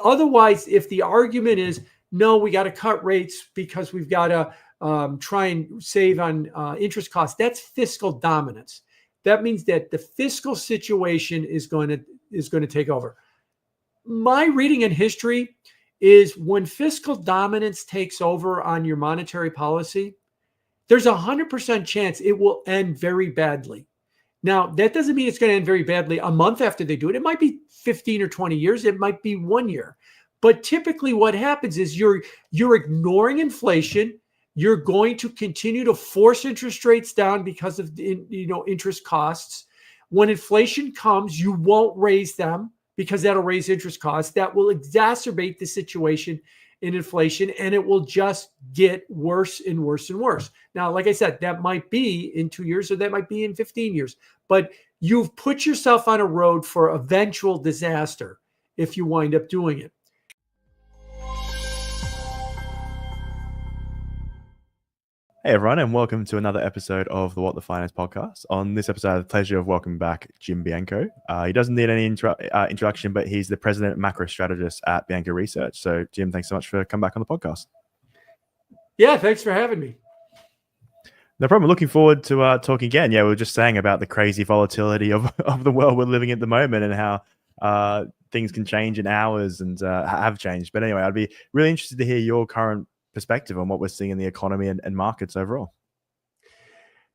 Otherwise, if the argument is, no, we got to cut rates because we've got to try and save on interest costs, that's fiscal dominance. That means that the fiscal situation is going to take over. My reading in history is when fiscal dominance takes over on your monetary policy, there's 100% chance it will end very badly. Now, that doesn't mean it's going to end very badly a month after they do it. It might be 15 or 20 years. It might be 1 year. But typically what happens is you're ignoring inflation. You're going to continue to force interest rates down because of interest costs. When inflation comes, you won't raise them because that'll raise interest costs. That will exacerbate the situation in inflation, and it will just get worse and worse and worse. Now, like I said, that might be in 2 years or that might be in 15 years, but you've put yourself on a road for eventual disaster if you wind up doing it. Hey everyone, and welcome to another episode of the What the Finance podcast. On this episode, I have the pleasure of welcoming back Jim Bianco. He doesn't need any introduction, but he's the President and Macro Strategist at Bianco Research. So, Jim, thanks so much for coming back on the podcast. Yeah, thanks for having me. No problem. Looking forward to talking again. Yeah, we were just saying about the crazy volatility of the world we're living at the moment and how things can change in hours and have changed. But anyway, I'd be really interested to hear your current perspective on what we're seeing in the economy and markets overall.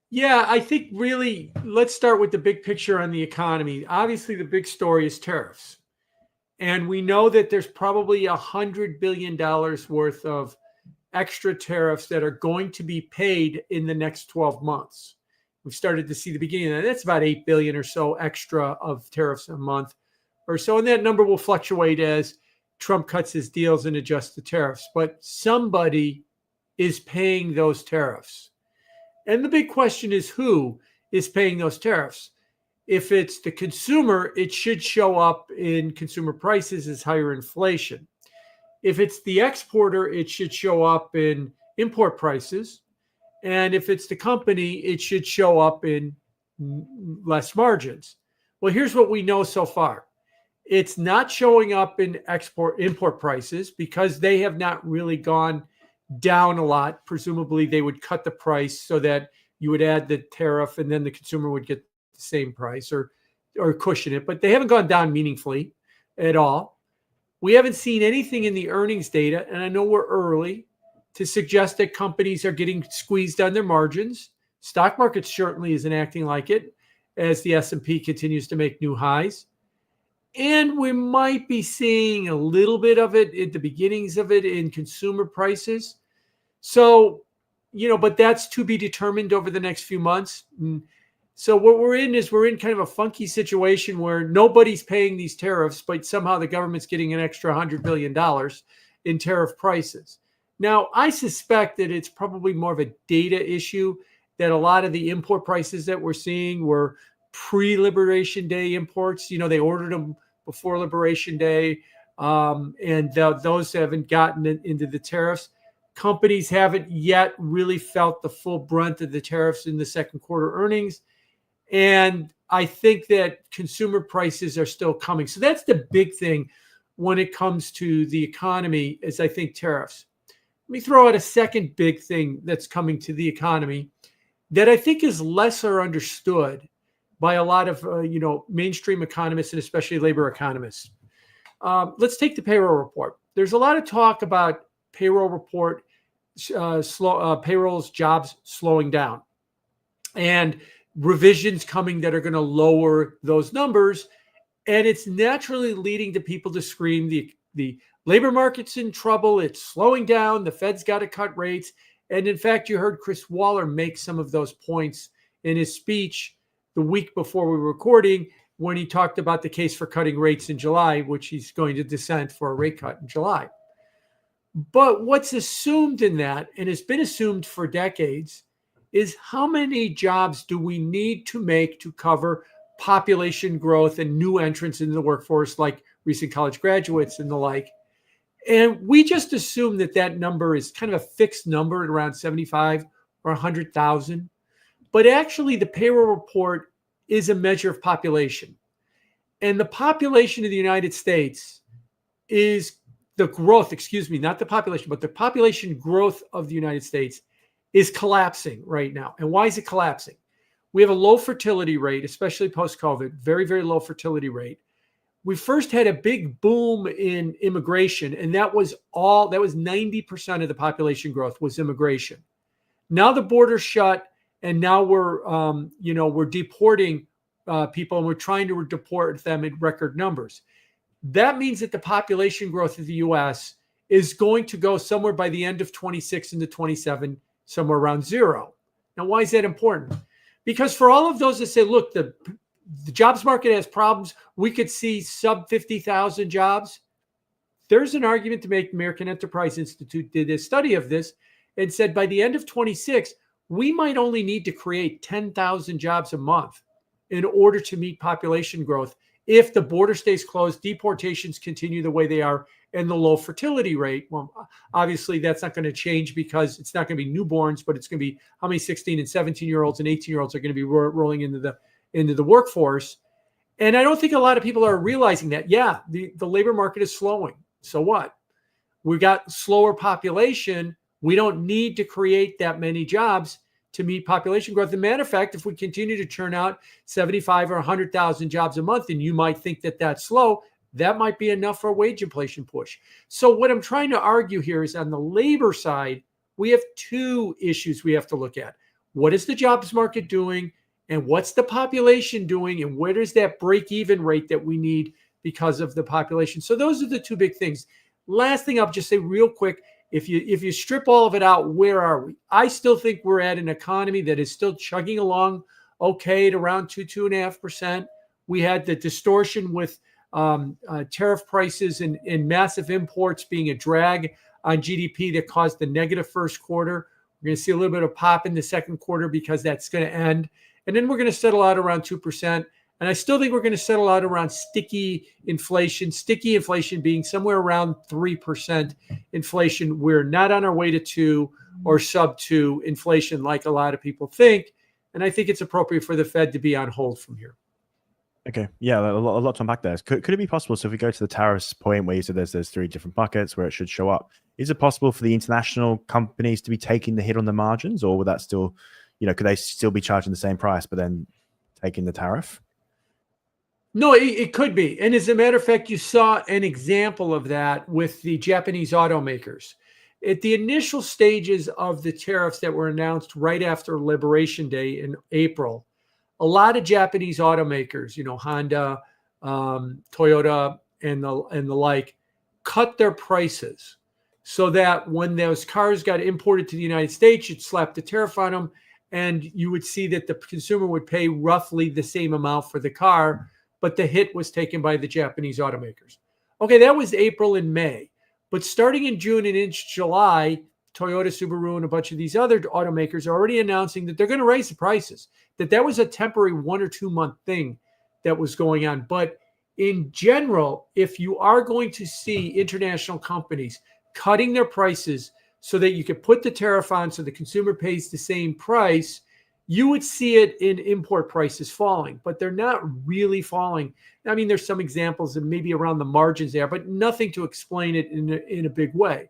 Yeah, I think really, let's start with the big picture on the economy. Obviously, the big story is tariffs. And we know that there's probably $100 billion worth of extra tariffs that are going to be paid in the next 12 months. We've started to see the beginning of that. That's about 8 billion or so extra of tariffs a month or so. And that number will fluctuate as Trump cuts his deals and adjusts the tariffs, but somebody is paying those tariffs. And the big question is who is paying those tariffs? If it's the consumer, it should show up in consumer prices as higher inflation. If it's the exporter, it should show up in import prices. And if it's the company, it should show up in less margins. Well, here's what we know so far. It's not showing up in import prices because they have not really gone down a lot. Presumably, they would cut the price so that you would add the tariff and then the consumer would get the same price or cushion it. But they haven't gone down meaningfully at all. We haven't seen anything in the earnings data, and I know we're early, to suggest that companies are getting squeezed on their margins. Stock market certainly isn't acting like it as the S&P continues to make new highs. And we might be seeing a little bit of it at the beginnings of it in consumer prices. So, but that's to be determined over the next few months. So what we're in kind of a funky situation where nobody's paying these tariffs, but somehow the government's getting an extra $100 billion in tariff prices. Now, I suspect that it's probably more of a data issue, that a lot of the import prices that we're seeing were pre-Liberation Day imports. They ordered them before Liberation Day, and those haven't gotten into the tariffs. Companies haven't yet really felt the full brunt of the tariffs in the second quarter earnings. And I think that consumer prices are still coming. So that's the big thing when it comes to the economy, is I think tariffs. Let me throw out a second big thing that's coming to the economy that I think is lesser understood by a lot of mainstream economists and especially labor economists. Let's take the payroll report. There's a lot of talk about payroll report, payrolls, jobs slowing down, and revisions coming that are going to lower those numbers. And it's naturally leading to people to scream, the labor market's in trouble, it's slowing down, the Fed's got to cut rates. And in fact, you heard Chris Waller make some of those points in his speech the week before we were recording, when he talked about the case for cutting rates in July, which he's going to dissent for a rate cut in July. But what's assumed in that, and has been assumed for decades, is how many jobs do we need to make to cover population growth and new entrants into the workforce, like recent college graduates and the like. And we just assume that number is kind of a fixed number at around 75 or 100,000. But actually, the payroll report is a measure of population. And the population of the United States is the growth, excuse me, not the population, but the population growth of the United States is collapsing right now. And why is it collapsing? We have a low fertility rate, especially post-COVID, very, very low fertility rate. We first had a big boom in immigration, and that was 90% of the population growth was immigration. Now the border's shut, and now we're deporting people, and we're trying to deport them in record numbers. That means that the population growth of the U.S. is going to go somewhere by the end of 26 into 27, somewhere around zero. Now, why is that important? Because for all of those that say, look, the jobs market has problems, we could see sub 50,000 jobs. There's an argument to make. American Enterprise Institute did a study of this and said by the end of 26, we might only need to create 10,000 jobs a month in order to meet population growth if the border stays closed, deportations continue the way they are, and the low fertility rate. Well, obviously, that's not going to change because it's not going to be newborns, but it's going to be how many 16 and 17-year-olds and 18-year-olds are going to be rolling into the workforce. And I don't think a lot of people are realizing that. Yeah, the labor market is slowing. So what? We got slower population. We don't need to create that many jobs to meet population growth. As a matter of fact, if we continue to churn out 75 or 100,000 jobs a month, and you might think that that's slow, that might be enough for a wage inflation push. So what I'm trying to argue here is on the labor side, we have two issues we have to look at. What is the jobs market doing? And what's the population doing? And where is that break-even rate that we need because of the population? So those are the two big things. Last thing I'll just say real quick, if you strip all of it out, where are we? I still think we're at an economy that is still chugging along okay at around 2.5%. We had the distortion with tariff prices and massive imports being a drag on GDP that caused the negative first quarter. We're going to see a little bit of pop in the second quarter because that's going to end. And then we're going to settle out around 2%. And I still think we're going to settle out around sticky inflation being somewhere around 3% inflation. We're not on our way to 2 or sub 2 inflation like a lot of people think. And I think it's appropriate for the Fed to be on hold from here. Okay. Yeah, a lot to unpack there. Could it be possible, so if we go to the tariffs point where you said there's 3 different buckets where it should show up, is it possible for the international companies to be taking the hit on the margins, or would that still, could they still be charging the same price but then taking the tariff? No, it could be. And as a matter of fact, you saw an example of that with the Japanese automakers. At the initial stages of the tariffs that were announced right after Liberation Day in April, a lot of Japanese automakers, Honda, Toyota, and the like, cut their prices so that when those cars got imported to the United States, you'd slap the tariff on them, and you would see that the consumer would pay roughly the same amount for the car, but the hit was taken by the Japanese automakers. Okay, that was April and May. But starting in June and into July, Toyota, Subaru, and a bunch of these other automakers are already announcing that they're going to raise the prices, that was a temporary 1 or 2 month thing that was going on. But in general, if you are going to see international companies cutting their prices so that you could put the tariff on so the consumer pays the same price, you would see it in import prices falling, but they're not really falling. I mean, there's some examples and maybe around the margins there, but nothing to explain it in a big way.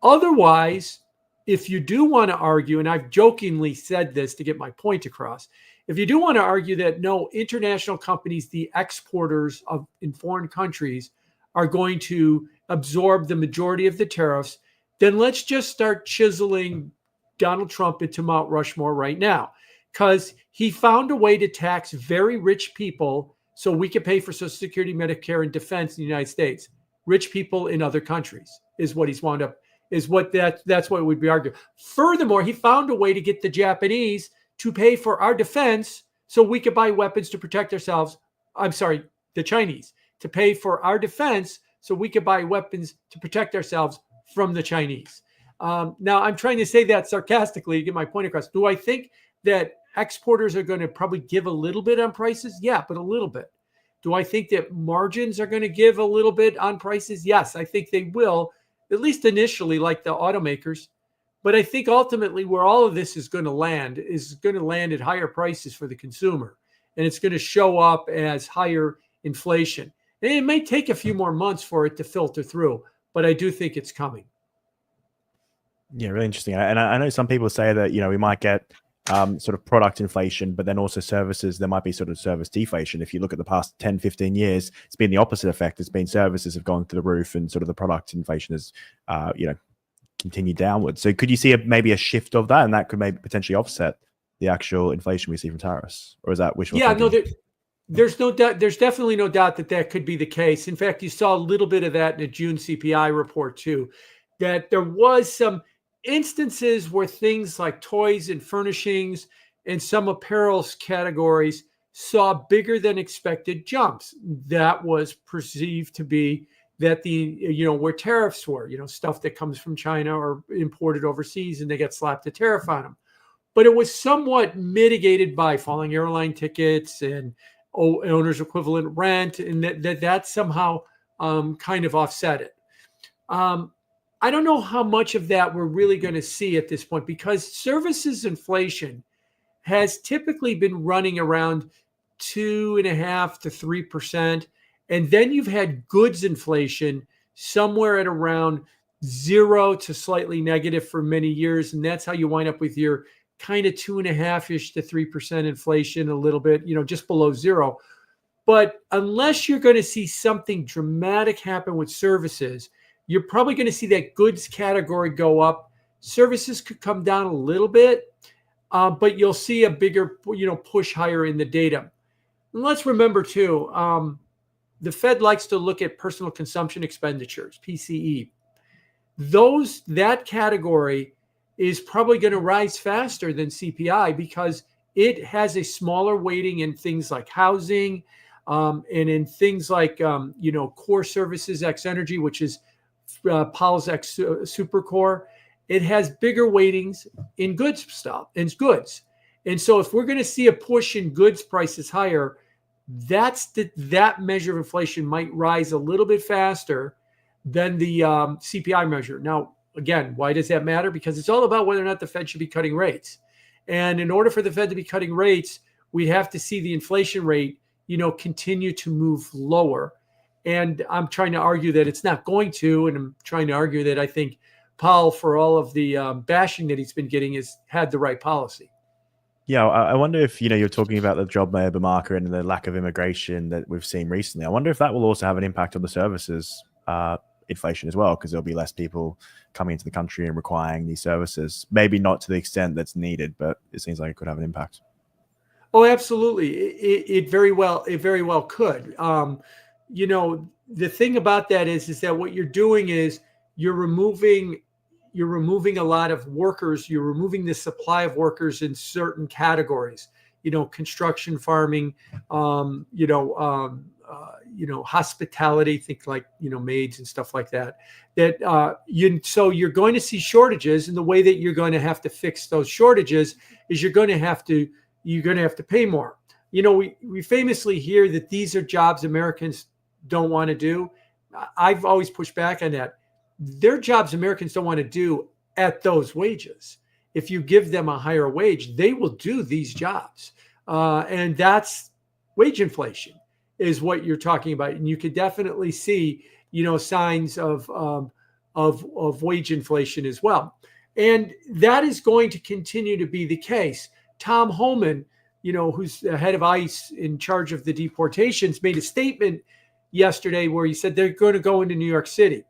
Otherwise, if you do want to argue, and I've jokingly said this to get my point across, if you do want to argue that no, international companies, the exporters in foreign countries, are going to absorb the majority of the tariffs, then let's just start chiseling Donald Trump into Mount Rushmore right now, because he found a way to tax very rich people so we could pay for Social Security, Medicare, and defense in the United States. Rich people in other countries is what he's wound up, that's what would be argued. Furthermore, he found a way to get the Japanese to pay for our defense so we could buy weapons to protect ourselves. I'm sorry, the Chinese, to pay for our defense so we could buy weapons to protect ourselves from the Chinese. Now, I'm trying to say that sarcastically to get my point across. Do I think that exporters are going to probably give a little bit on prices? Yeah, but a little bit. Do I think that margins are going to give a little bit on prices? Yes, I think they will, at least initially, like the automakers. But I think ultimately where all of this is going to land at higher prices for the consumer. And it's going to show up as higher inflation. And it may take a few more months for it to filter through, but I do think it's coming. Yeah, really interesting. And I know some people say that, we might get sort of product inflation, but then also services, there might be sort of service deflation. If you look at the past 10, 15 years, it's been the opposite effect. It's been services have gone through the roof and sort of the product inflation has, continued downwards. So could you see maybe a shift of that, and that could maybe potentially offset the actual inflation we see from tariffs? Or is that wishful thinking? No, there's no doubt. There's definitely no doubt that could be the case. In fact, you saw a little bit of that in the June CPI report too, that there was some instances where things like toys and furnishings and some apparel categories saw bigger than expected jumps. That was perceived to be that where tariffs were, stuff that comes from China or imported overseas, and they get slapped a tariff on them. But it was somewhat mitigated by falling airline tickets and owner's equivalent rent, and that somehow kind of offset it. I don't know how much of that we're really going to see at this point, because services inflation has typically been running around 2.5% to 3%. And then you've had goods inflation somewhere at around 0 to slightly negative for many years. And that's how you wind up with your kind of 2.5-ish to 3% inflation, a little bit, just below 0. But unless you're going to see something dramatic happen with services, you're probably going to see that goods category go up. Services could come down a little bit, but you'll see a bigger, push higher in the data. And let's remember too, the Fed likes to look at personal consumption expenditures, PCE. That category is probably going to rise faster than CPI because it has a smaller weighting in things like housing, and in things like core services X energy, which is Powell's X Supercore. It has bigger weightings in goods stuff, and so if we're going to see a push in goods prices higher, that measure of inflation might rise a little bit faster than the CPI measure. Now, again, why does that matter? Because it's all about whether or not the Fed should be cutting rates. And in order for the Fed to be cutting rates, we'd have to see the inflation rate, continue to move lower. And I'm trying to argue that it's not going to, and I'm trying to argue that I think Powell, for all of the bashing that he's been getting, has had the right policy. Yeah, I wonder if, you're talking about the job labor market and the lack of immigration that we've seen recently. I wonder if that will also have an impact on the services inflation as well, because there'll be less people coming into the country and requiring these services. Maybe not to the extent that's needed, but it seems like it could have an impact. Oh, absolutely. It very well could. The thing about that is that what you're doing is you're removing a lot of workers. You're removing the supply of workers in certain categories, construction, farming, hospitality, think like, maids and stuff like that, so you're going to see shortages. And the way that you're going to have to fix those shortages is you're going to have to pay more. We famously hear that these are jobs Americans don't want to do. I've always pushed back on that. They're jobs Americans don't want to do at those wages. If you give them a higher wage, they will do these jobs. And that's wage inflation is what you're talking about. And you could definitely see, signs of wage inflation as well. And that is going to continue to be the case. Tom Homan, who's the head of ICE in charge of the deportations, made a statement yesterday where he said they're going to go into New York City.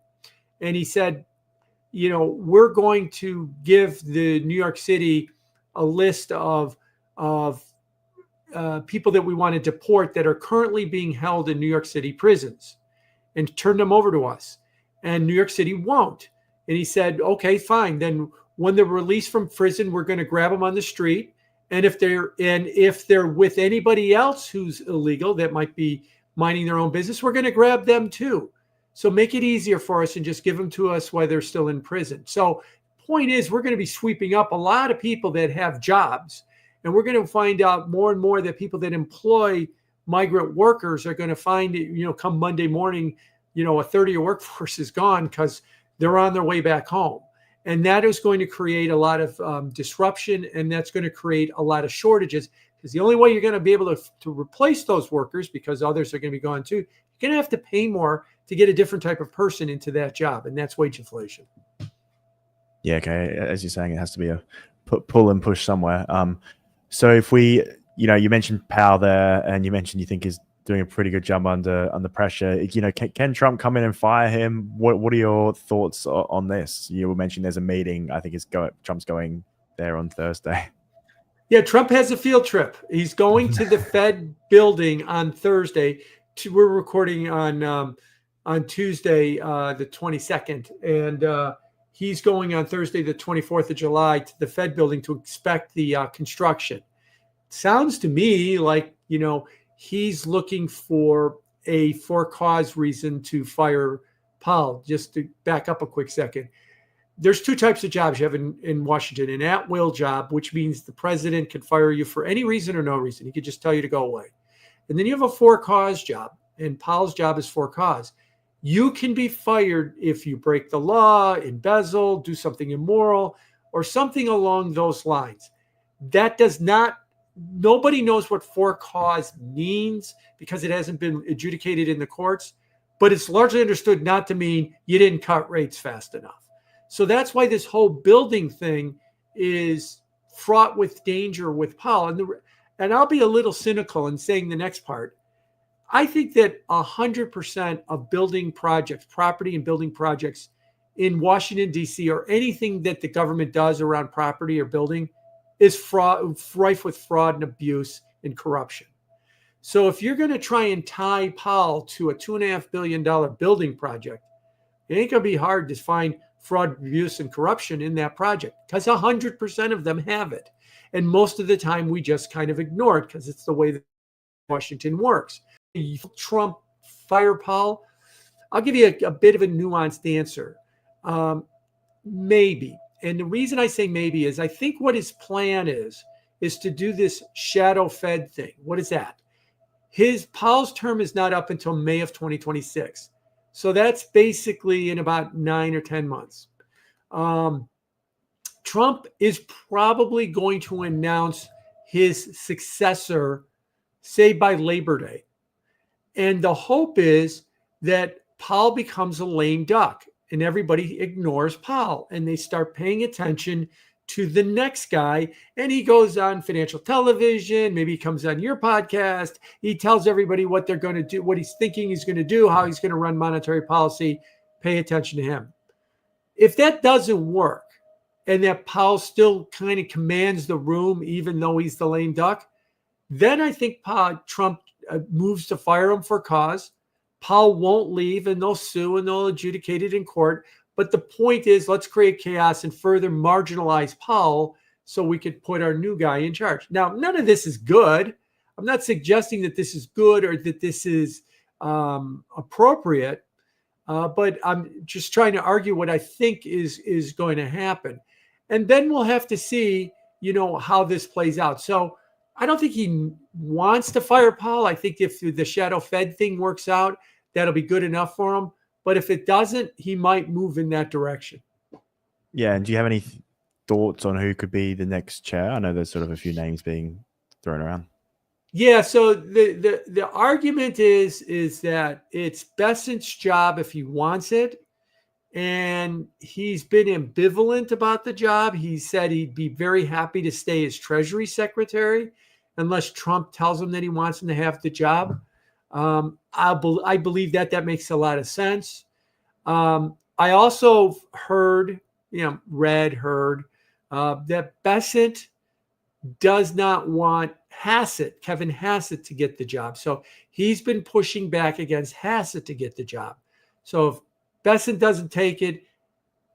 And he said, we're going to give the New York City a list of people that we want to deport that are currently being held in New York City prisons and turn them over to us. And New York City won't. And he said, okay, fine. Then when they're released from prison, we're going to grab them on the street. And if they're with anybody else who's illegal that might be minding their own business, we're going to grab them too. So make it easier for us and just give them to us while they're still in prison. So point is, we're going to be sweeping up a lot of people that have jobs. And we're going to find out more and more that people that employ migrant workers are going to find, come Monday morning, a third of your workforce is gone because they're on their way back home. And that is going to create a lot of disruption, and that's going to create a lot of shortages, because the only way you're going to be able to replace those workers, because others are going to be gone too, you're going to have to pay more to get a different type of person into that job, and that's wage inflation. Yeah, okay. As you're saying, it has to be a pull and push somewhere. So if we, you mentioned Powell there, and you mentioned you think he's doing a pretty good job under pressure. Can Trump come in and fire him? What are your thoughts on this? You mentioned there's a meeting. I think Trump's going there on Thursday. Yeah, Trump has a field trip. He's going to the Fed building on Thursday. We're recording on Tuesday, the 22nd, and he's going on Thursday, the 24th of July, to the Fed building to inspect the construction. Sounds to me like, he's looking for a for-cause reason to fire Powell. Just to back up a quick second. There's two types of jobs you have in Washington: an at-will job, which means the president can fire you for any reason or no reason. He could just tell you to go away. And then you have a for-cause job, and Powell's job is for-cause. You can be fired if you break the law, embezzle, do something immoral, or something along those lines. Nobody knows what for-cause means because it hasn't been adjudicated in the courts, but it's largely understood not to mean you didn't cut rates fast enough. So that's why this whole building thing is fraught with danger with Powell. And I'll be a little cynical in saying the next part. I think that 100% of building projects, property and building projects in Washington, D.C., or anything that the government does around property or building is rife with fraud and abuse and corruption. So if you're going to try and tie Powell to a $2.5 billion building project, it ain't going to be hard to find fraud, abuse, and corruption in that project because 100% of them have it. And most of the time we just kind of ignore it because it's the way that Washington works. Trump fire Powell? I'll give you a bit of a nuanced answer. Maybe. And the reason I say maybe is I think what his plan is to do this shadow Fed thing. What is that? Powell's term is not up until May of 2026. So that's basically in about 9 or 10 months. Trump is probably going to announce his successor, say by Labor Day. And the hope is that Powell becomes a lame duck and everybody ignores Powell and they start paying attention to the next guy. And he goes on financial television. Maybe he comes on your podcast. He tells everybody what they're going to do, what he's thinking he's going to do, how he's going to run monetary policy. Pay attention to him. If that doesn't work and that Powell still kind of commands the room, even though he's the lame duck, then I think Trump moves to fire him for cause. Powell won't leave and they'll sue and they'll adjudicate it in court. But the point is, let's create chaos and further marginalize Powell so we could put our new guy in charge. Now, none of this is good. I'm not suggesting that this is good or that this is appropriate, but I'm just trying to argue what I think is going to happen. And then we'll have to see, how this plays out. So I don't think he wants to fire Powell. I think if the shadow Fed thing works out, that'll be good enough for him. But if it doesn't, he might move in that direction. Yeah. And do you have any thoughts on who could be the next chair? I know there's sort of a few names being thrown around. Yeah. So the argument is that it's Bessent's job if he wants it. And he's been ambivalent about the job. He said he'd be very happy to stay as Treasury Secretary unless Trump tells him that he wants him to have the job. I believe that makes a lot of sense. I also heard that Bessent does not want Kevin Hassett to get the job. So he's been pushing back against Hassett to get the job. So if Bessent doesn't take it,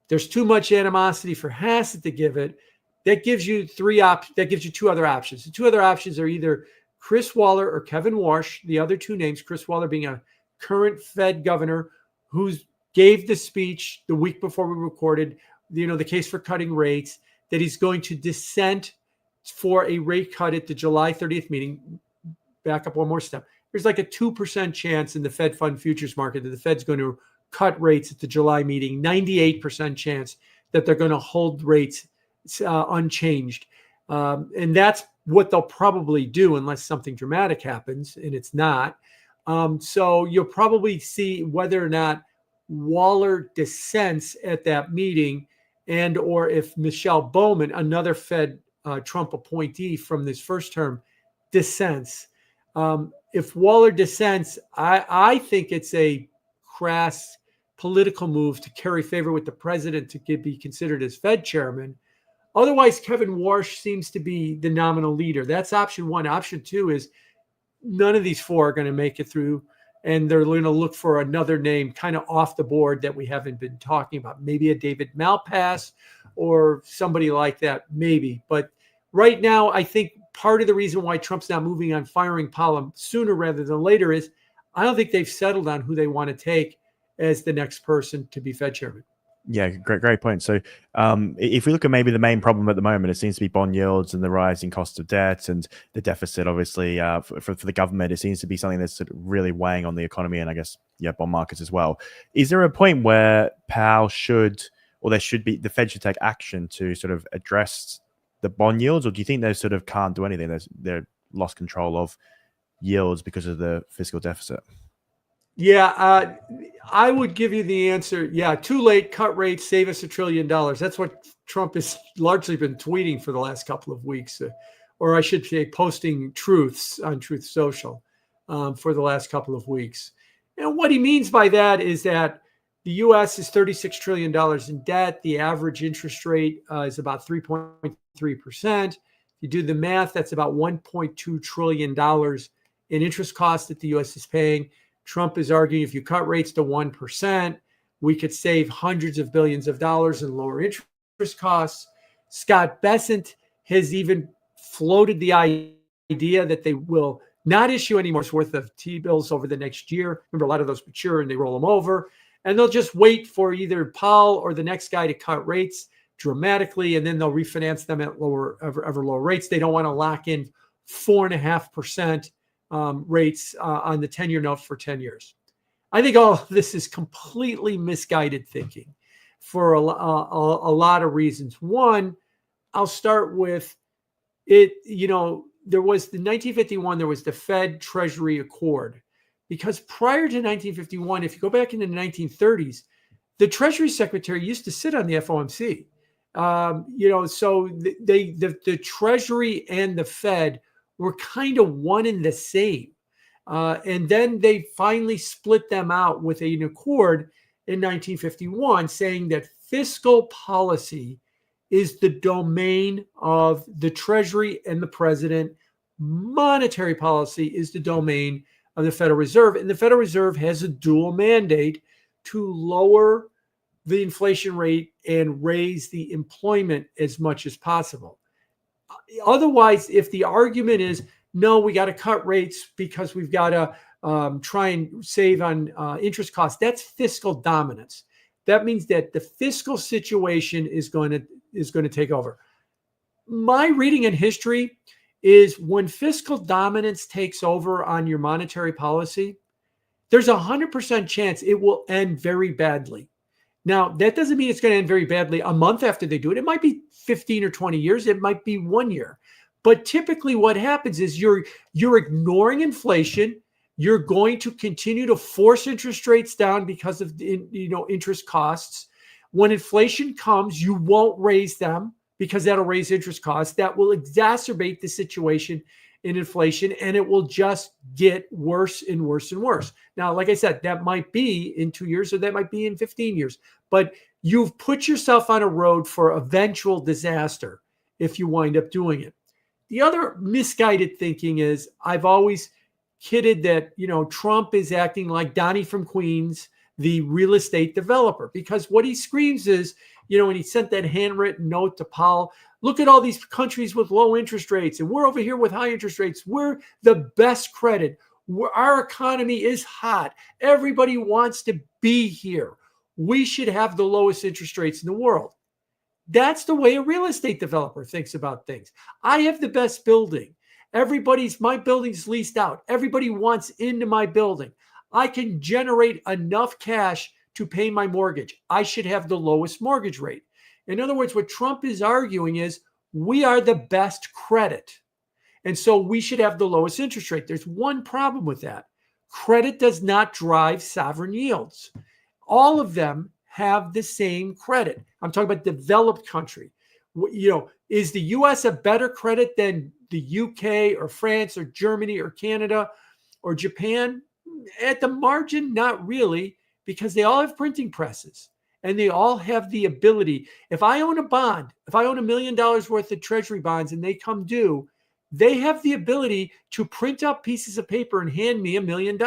there's too much animosity for Hassett to give it. That gives you two other options. The two other options are either Chris Waller or Kevin Warsh, the other two names, Chris Waller being a current Fed governor who gave the speech the week before we recorded, the case for cutting rates, that he's going to dissent for a rate cut at the July 30th meeting. Back up one more step. There's like a 2% chance in the Fed fund futures market that the Fed's going to cut rates at the July meeting, 98% chance that they're going to hold rates unchanged. And that's what they'll probably do unless something dramatic happens, and it's not. So you'll probably see whether or not Waller dissents at that meeting, and or if Michelle Bowman, another Fed Trump appointee from this first term, dissents. If Waller dissents, I think it's a crass political move to curry favor with the president to be considered as Fed chairman. Otherwise, Kevin Warsh seems to be the nominal leader. That's option one. Option two is none of these four are going to make it through, and they're going to look for another name kind of off the board that we haven't been talking about. Maybe a David Malpass or somebody like that, maybe. But right now, I think part of the reason why Trump's not moving on firing Powell sooner rather than later is I don't think they've settled on who they want to take as the next person to be Fed chairman. Yeah, great point. So if we look at maybe the main problem at the moment, it seems to be bond yields and the rising cost of debt and the deficit, obviously, for the government. It seems to be something that's sort of really weighing on the economy and I guess, bond markets as well. Is there a point where Powell the Fed should take action to sort of address the bond yields, or do you think they sort of can't do anything? They're lost control of yields because of the fiscal deficit? Yeah, I would give you the answer. Yeah, too late, cut rates, save us $1 trillion. That's what Trump has largely been tweeting for the last couple of weeks, or I should say posting truths on Truth Social for the last couple of weeks. And what he means by that is that the U.S. is $36 trillion in debt. The average interest rate is about 3.3%. If you do the math, that's about $1.2 trillion in interest costs that the U.S. is paying. Trump is arguing if you cut rates to 1%, we could save hundreds of billions of dollars in lower interest costs. Scott Bessent has even floated the idea that they will not issue any more worth of T-bills over the next year. Remember, a lot of those mature and they roll them over. And they'll just wait for either Powell or the next guy to cut rates dramatically, and then they'll refinance them at ever lower rates. They don't want to lock in 4.5% rates on the 10-year note for 10 years. I think all of this is completely misguided thinking for a lot of reasons. One, I'll start with it. There was the 1951, there was the Fed Treasury Accord, because prior to 1951, if you go back into the 1930s, the Treasury Secretary used to sit on the FOMC. So the Treasury and the Fed were kind of one and the same. And then they finally split them out with an accord in 1951 saying that fiscal policy is the domain of the Treasury and the president. Monetary policy is the domain of the Federal Reserve. And the Federal Reserve has a dual mandate to lower the inflation rate and raise the employment as much as possible. Otherwise, if the argument is, no, we got to cut rates because we've got to try and save on interest costs, that's fiscal dominance. That means that the fiscal situation is going to take over. My reading in history is when fiscal dominance takes over on your monetary policy, there's 100% chance it will end very badly. Now, that doesn't mean it's going to end very badly a month after they do it. It might be 15 or 20 years. It might be 1 year. But typically what happens is you're ignoring inflation. You're going to continue to force interest rates down because of interest costs. When inflation comes, you won't raise them because that'll raise interest costs. That will exacerbate the situation in inflation, and it will just get worse and worse and worse. Now, like I said, that might be in 2 years or that might be in 15 years, but you've put yourself on a road for eventual disaster if you wind up doing it. The other misguided thinking is I've always kidded that, Trump is acting like Donnie from Queens, the real estate developer, because what he screams is, when he sent that handwritten note to Powell, look at all these countries with low interest rates, and we're over here with high interest rates. We're the best credit. Our economy is hot. Everybody wants to be here. We should have the lowest interest rates in the world. That's the way a real estate developer thinks about things. I have the best building. My building's leased out. Everybody wants into my building. I can generate enough cash to pay my mortgage. I should have the lowest mortgage rate. In other words, what Trump is arguing is we are the best credit. And so we should have the lowest interest rate. There's one problem with that. Credit does not drive sovereign yields. All of them have the same credit. I'm talking about developed country. Is the US a better credit than the UK or France or Germany or Canada or Japan? At the margin, not really, because they all have printing presses and they all have the ability. If I own a bond, if I own $1 million worth of treasury bonds and they come due, they have the ability to print up pieces of paper and hand me $1 million.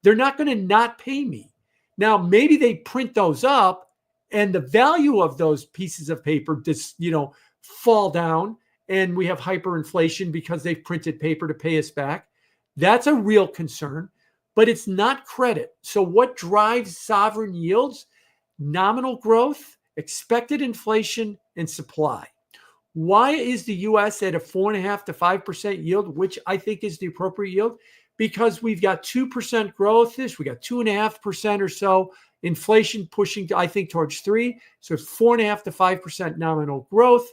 They're not going to not pay me. Now, maybe they print those up and the value of those pieces of paper just, fall down and we have hyperinflation because they've printed paper to pay us back. That's a real concern, but it's not credit. So what drives sovereign yields? Nominal growth, expected inflation, and supply. Why is the U.S. at a 4.5% to 5% yield, which I think is the appropriate yield? Because we've got 2% growth. We got 2.5% or so. Inflation pushing, I think, towards 3%. So it's 4.5% to 5% nominal growth.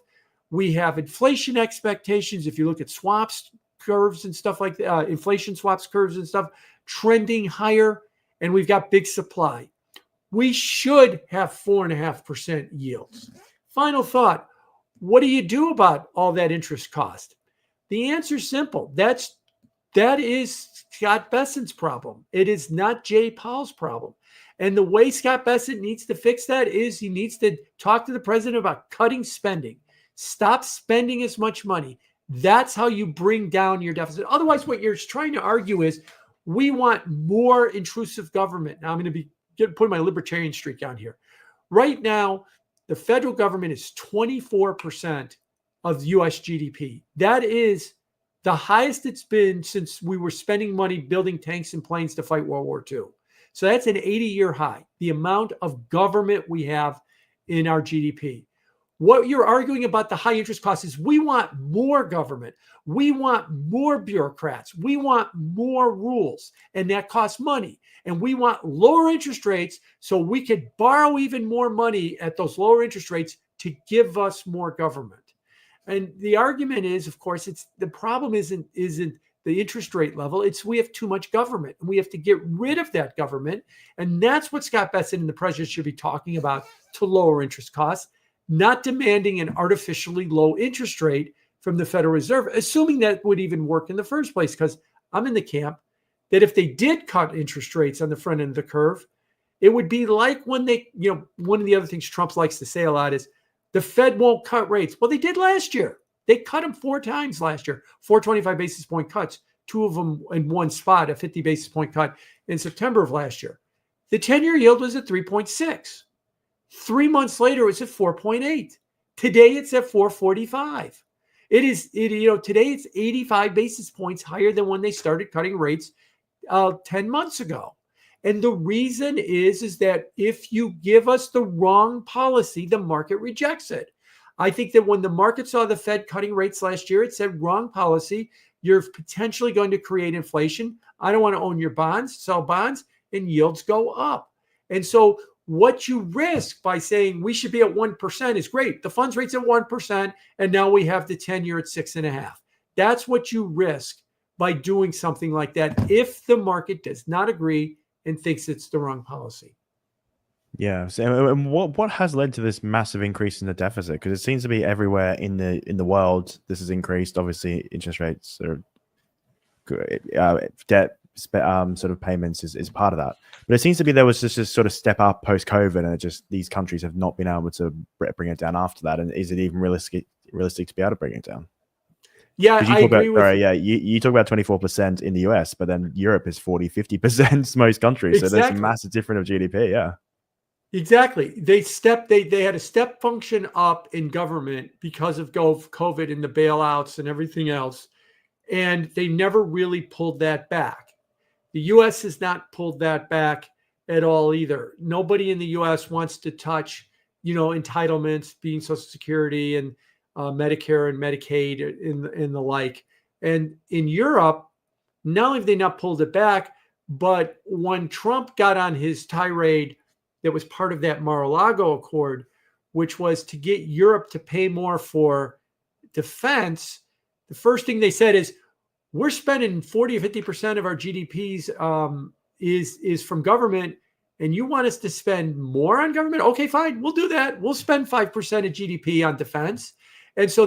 We have inflation expectations. If you look at swaps curves and stuff like that, inflation swaps curves and stuff, trending higher. And we've got big supply. We should have 4.5% yields. Final thought. What do you do about all that interest cost? The answer is simple. That is Scott Bessent's problem. It is not Jay Powell's problem. And the way Scott Bessent needs to fix that is he needs to talk to the president about cutting spending. Stop spending as much money. That's how you bring down your deficit. Otherwise, what you're trying to argue is we want more intrusive government. Now, I'm going to be putting my libertarian streak on here. Right now, the federal government is 24% of U.S. GDP. That is the highest it's been since we were spending money building tanks and planes to fight World War II. So that's an 80-year high, the amount of government we have in our GDP. What you're arguing about the high interest costs is we want more government. We want more bureaucrats. We want more rules, and that costs money. And we want lower interest rates so we could borrow even more money at those lower interest rates to give us more government. And the argument is, of course, the problem isn't the interest rate level. It's we have too much government, and we have to get rid of that government. And that's what Scott Bessent and the president should be talking about to lower interest costs, not demanding an artificially low interest rate from the Federal Reserve, assuming that would even work in the first place, because I'm in the camp that if they did cut interest rates on the front end of the curve, it would be like when they, one of the other things Trump likes to say a lot is the Fed won't cut rates. Well, they did last year. They cut them 4 times last year, 4 25 basis point cuts, 2 of them in one spot, a 50 basis point cut in September of last year. The 10-year yield was at 3.6. 3 months later, it was at 4.8. Today, it's at 4.45. Today it's 85 basis points higher than when they started cutting rates 10 months ago. And the reason is that if you give us the wrong policy, the market rejects it. I think that when the market saw the Fed cutting rates last year, it said wrong policy. You're potentially going to create inflation. I don't want to own your bonds, sell bonds, and yields go up. And so what you risk by saying we should be at 1% is great. The funds rate's at 1%, and now we have the 10-year at 6.5. That's what you risk by doing something like that if the market does not agree and thinks it's the wrong policy. Yeah. So, and what has led to this massive increase in the deficit? Because it seems to be everywhere in the world. This has increased. Obviously, interest rates or debt sort of payments is part of that. But it seems to be there was just this sort of step up post COVID, and it just these countries have not been able to bring it down after that. And is it even realistic to be able to bring it down? Yeah, I agree with you. Yeah, you talk about 24% in the US, but then Europe is 40-50% most countries. Exactly. So there's a massive difference of GDP. Yeah. Exactly. They had a step function up in government because of COVID and the bailouts and everything else. And they never really pulled that back. The U.S. has not pulled that back at all either. Nobody in the U.S. wants to touch, entitlements, being Social Security and Medicare and Medicaid and the like. And in Europe, not only have they not pulled it back, but when Trump got on his tirade that was part of that Mar-a-Lago Accord, which was to get Europe to pay more for defense, the first thing they said is, we're spending 40 or 50% of our GDPs is from government, and you want us to spend more on government? Okay, fine, we'll do that. We'll spend 5% of GDP on defense. And so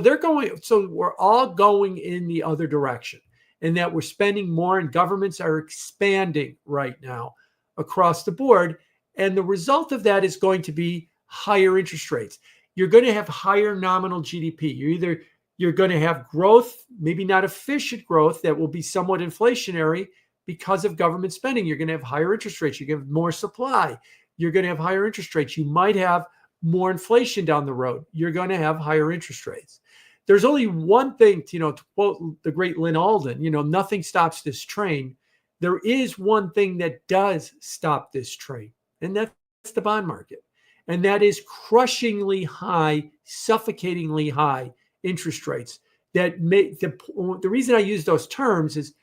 we're all going in the other direction, and that we're spending more, and governments are expanding right now across the board. And the result of that is going to be higher interest rates. You're going to have higher nominal GDP. You're going to have growth, maybe not efficient growth, that will be somewhat inflationary because of government spending. You're going to have higher interest rates. You're going to have more supply. You're going to have higher interest rates. You might have more inflation down the road. You're going to have higher interest rates. There's only one thing, to quote the great Lynn Alden, nothing stops this train. There is one thing that does stop this train, and that's the bond market. And that is crushingly high, suffocatingly high interest rates. That make the reason I use those terms is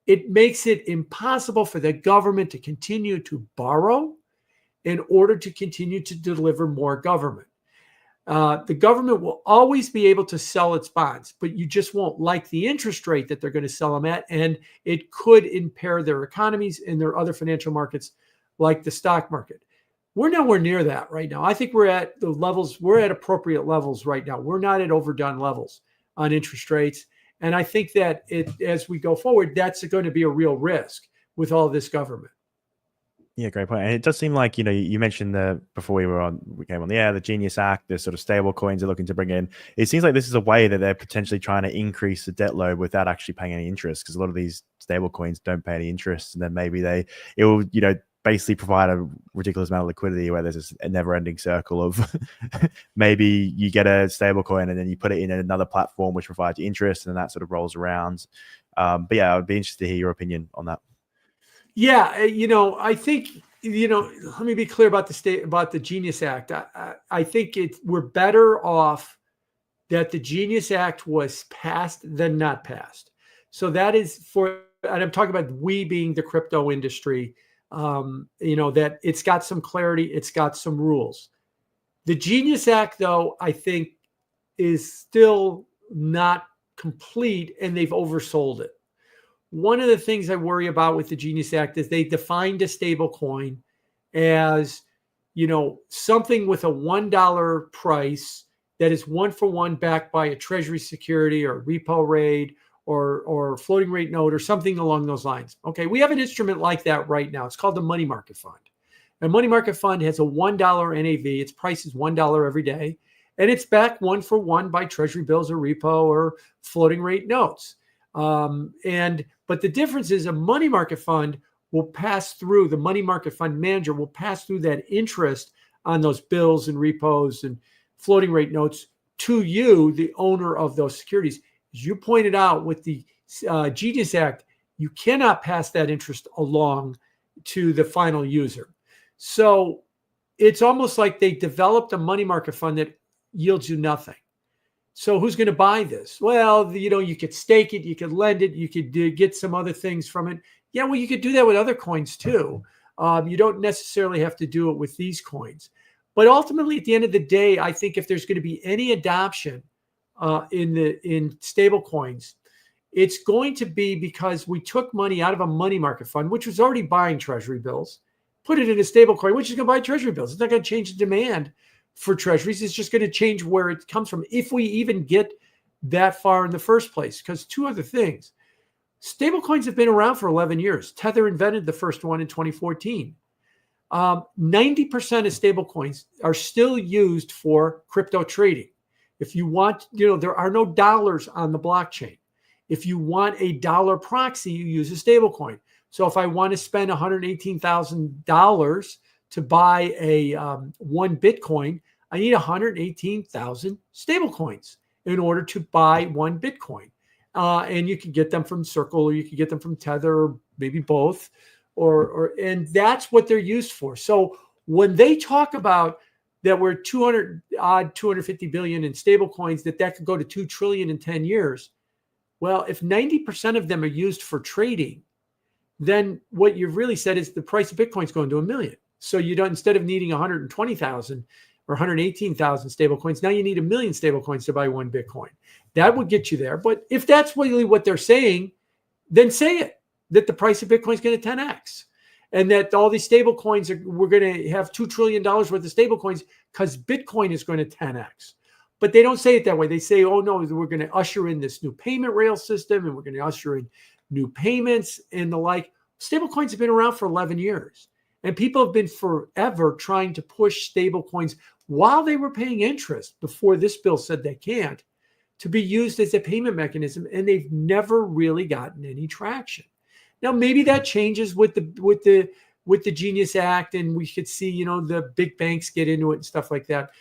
it makes it impossible for the government to continue to borrow in order to continue to deliver more government. The government will always be able to sell its bonds, but you just won't like the interest rate that they're going to sell them at, and it could impair their economies and their other financial markets like the stock market. We're nowhere near that right now. I think we're at appropriate levels right now. We're not at overdone levels on interest rates. And I think that as we go forward, that's going to be a real risk with all this government. Yeah, great point. And it does seem like, you mentioned before we came on the air, the Genius Act, the sort of stable coins they're looking to bring in. It seems like this is a way that they're potentially trying to increase the debt load without actually paying any interest, because a lot of these stable coins don't pay any interest. And then maybe it will, basically provide a ridiculous amount of liquidity where there's a never-ending circle of maybe you get a stable coin and then you put it in another platform which provides you interest, and that sort of rolls around. But yeah, I would be interested to hear your opinion on that. Yeah, I think, let me be clear about the Genius Act. I think we're better off that the Genius Act was passed than not passed. So that is and I'm talking about we being the crypto industry, that it's got some clarity, it's got some rules. The Genius Act, though, I think is still not complete, and they've oversold it. One of the things I worry about with the Genius Act is they defined a stable coin as, something with a $1 price that is 1-for-1 backed by a treasury security or repo rate or floating rate note or something along those lines. Okay, we have an instrument like that right now. It's called the money market fund. A money market fund has a $1 NAV. Its price is $1 every day, and it's backed 1-for-1 by treasury bills or repo or floating rate notes. But the difference is a money market fund will pass through, the money market fund manager will pass through that interest on those bills and repos and floating rate notes to you, the owner of those securities. As you pointed out with the Genius Act, you cannot pass that interest along to the final user. So it's almost like they developed a money market fund that yields you nothing. So who's going to buy this? Well, you could stake it, you could lend it, you could get some other things from it. Yeah, well, you could do that with other coins too. You don't necessarily have to do it with these coins. But ultimately, at the end of the day, I think if there's going to be any adoption in stable coins, it's going to be because we took money out of a money market fund, which was already buying treasury bills, put it in a stable coin, which is going to buy treasury bills. It's not going to change the demand for treasuries. It's just going to change where it comes from, if we even get that far in the first place. Because two other things. Stable coins have been around for 11 years. Tether invented the first one in 2014. 90% of stable coins are still used for crypto trading. If you want, there are no dollars on the blockchain. If you want a dollar proxy, you use a stable coin. So if I want to spend $118,000 to buy a one Bitcoin, I need 118,000 stable coins in order to buy one Bitcoin. And you can get them from Circle, or you can get them from Tether, or maybe both, and that's what they're used for. So when they talk about that we're 250 billion in stable coins, that could go to 2 trillion in 10 years. Well, if 90% of them are used for trading, then what you've really said is the price of Bitcoin is going to $1 million. So you don't, instead of needing 120,000 or 118,000 stable coins, now you need 1 million stable coins to buy one Bitcoin. That would get you there. But if that's really what they're saying, then say it, that the price of Bitcoin is going to 10x, and that all these stable coins we're going to have $2 trillion worth of stable coins because Bitcoin is going to 10x. But they don't say it that way. They say, oh no, we're going to usher in this new payment rail system, and we're going to usher in new payments and the like. Stable coins have been around for 11 years. And people have been forever trying to push stable coins while they were paying interest before this bill said they can't, to be used as a payment mechanism. And they've never really gotten any traction. Now, maybe that changes with the Genius Act, and we could see, the big banks get into it and stuff like that.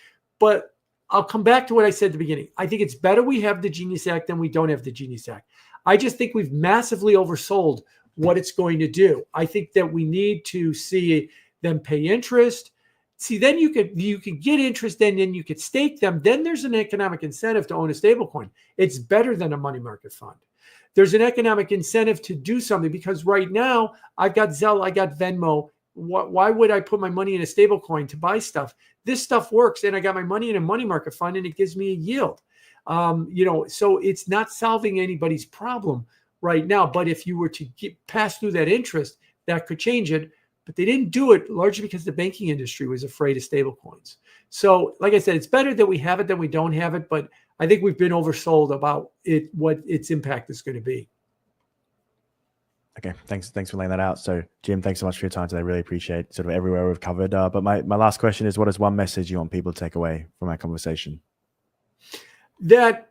But I'll come back to what I said at the beginning. I think it's better we have the Genius Act than we don't have the Genius Act. I just think we've massively oversold what it's going to do. I think that we need to see them pay interest. See, then you could get interest, and then you could stake them. Then there's an economic incentive to own a stablecoin. It's better than a money market fund. There's an economic incentive to do something, because right now I've got Zelle, I got Venmo. Why would I put my money in a stablecoin to buy stuff? This stuff works, and I got my money in a money market fund, and it gives me a yield. So it's not solving anybody's problem right now. But if you were to pass through that interest, that could change it. But they didn't do it largely because the banking industry was afraid of stablecoins. So like I said, it's better that we have it than we don't have it. But I think we've been oversold about it, what its impact is going to be. Okay, thanks for laying that out. So Jim, thanks so much for your time today. Really appreciate sort of everywhere we've covered. But my last question is, what is one message you want people to take away from our conversation? That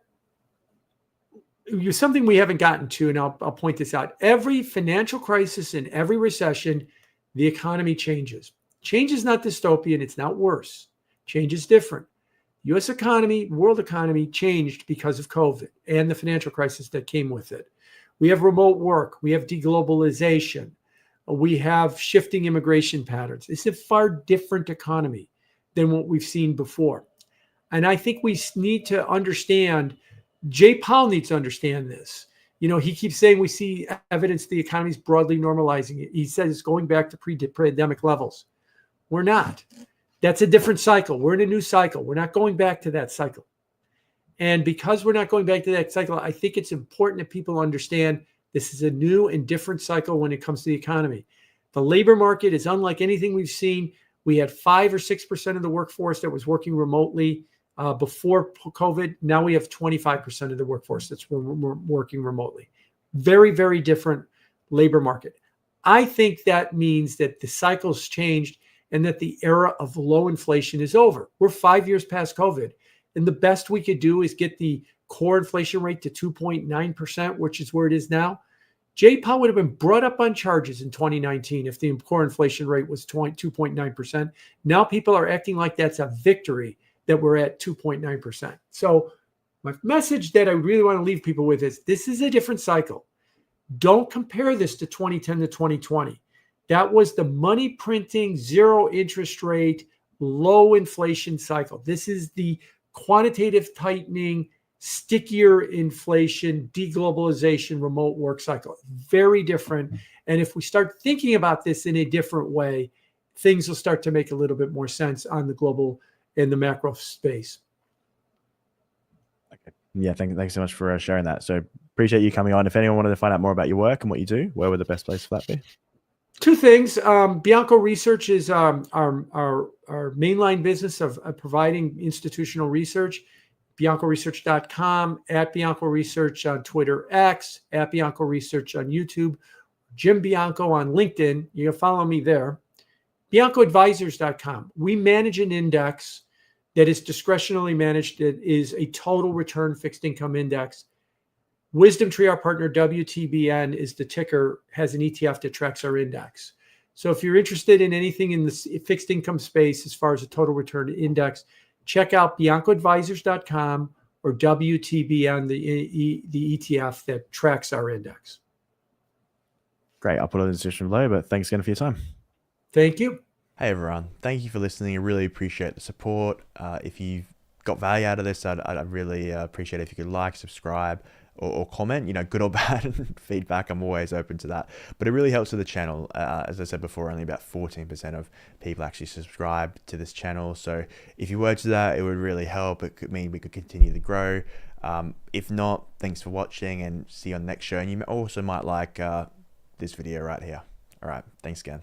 something we haven't gotten to, and I'll point this out. Every financial crisis and every recession, the economy changes. Change is not dystopian. It's not worse. Change is different. U.S. economy, world economy changed because of COVID and the financial crisis that came with it. We have remote work. We have deglobalization. We have shifting immigration patterns. It's a far different economy than what we've seen before. And I think we need to understand, Jay Powell needs to understand this. He keeps saying we see evidence the economy is broadly normalizing. He says it's going back to pre-pandemic levels. We're not. That's a different cycle. We're in a new cycle. We're not going back to that cycle. And because we're not going back to that cycle, I think it's important that people understand this is a new and different cycle when it comes to the economy. The labor market is unlike anything we've seen. We had 5 or 6% of the workforce that was working remotely before COVID. Now we have 25% of the workforce that's working remotely. Very, very different labor market. I think that means that the cycle's changed and that the era of low inflation is over. We're 5 years past COVID, and the best we could do is get the core inflation rate to 2.9%, which is where it is now. Jay Powell would have been brought up on charges in 2019 if the core inflation rate was 2.9%. Now people are acting like that's a victory that we're at 2.9%. So my message that I really want to leave people with is this is a different cycle. Don't compare this to 2010 to 2020. That was the money printing, zero interest rate, low inflation cycle. This is the quantitative tightening, stickier inflation, deglobalization, remote work cycle. Very different. And if we start thinking about this in a different way, things will start to make a little bit more sense on the global and the macro space. Okay. Yeah, thanks so much for sharing that. So appreciate you coming on. If anyone wanted to find out more about your work and what you do, where would the best place for that be? Two things. Bianco Research is our mainline business of providing institutional research. BiancoResearch.com, at Bianco Research on Twitter X, at Bianco Research on YouTube, Jim Bianco on LinkedIn. You can follow me there. BiancoAdvisors.com. We manage an index that is discretionally managed. It is a total return fixed income index. Wisdom Tree, our partner, WTBN is the ticker, has an ETF that tracks our index. So if you're interested in anything in the fixed income space as far as a total return index, check out BiancoAdvisors.com or WTBN, the ETF that tracks our index. Great. I'll put it in the description below, but thanks again for your time. Thank you. Hey everyone. Thank you for listening. I really appreciate the support. If you've got value out of this, I'd really appreciate it if you could like, subscribe, or comment, good or bad feedback. I'm always open to that, but it really helps with the channel. As I said before, only about 14% of people actually subscribe to this channel. So if you were to that, it would really help. It could mean we could continue to grow. If not, thanks for watching, and see you on the next show. And you also might like this video right here. All right, thanks again.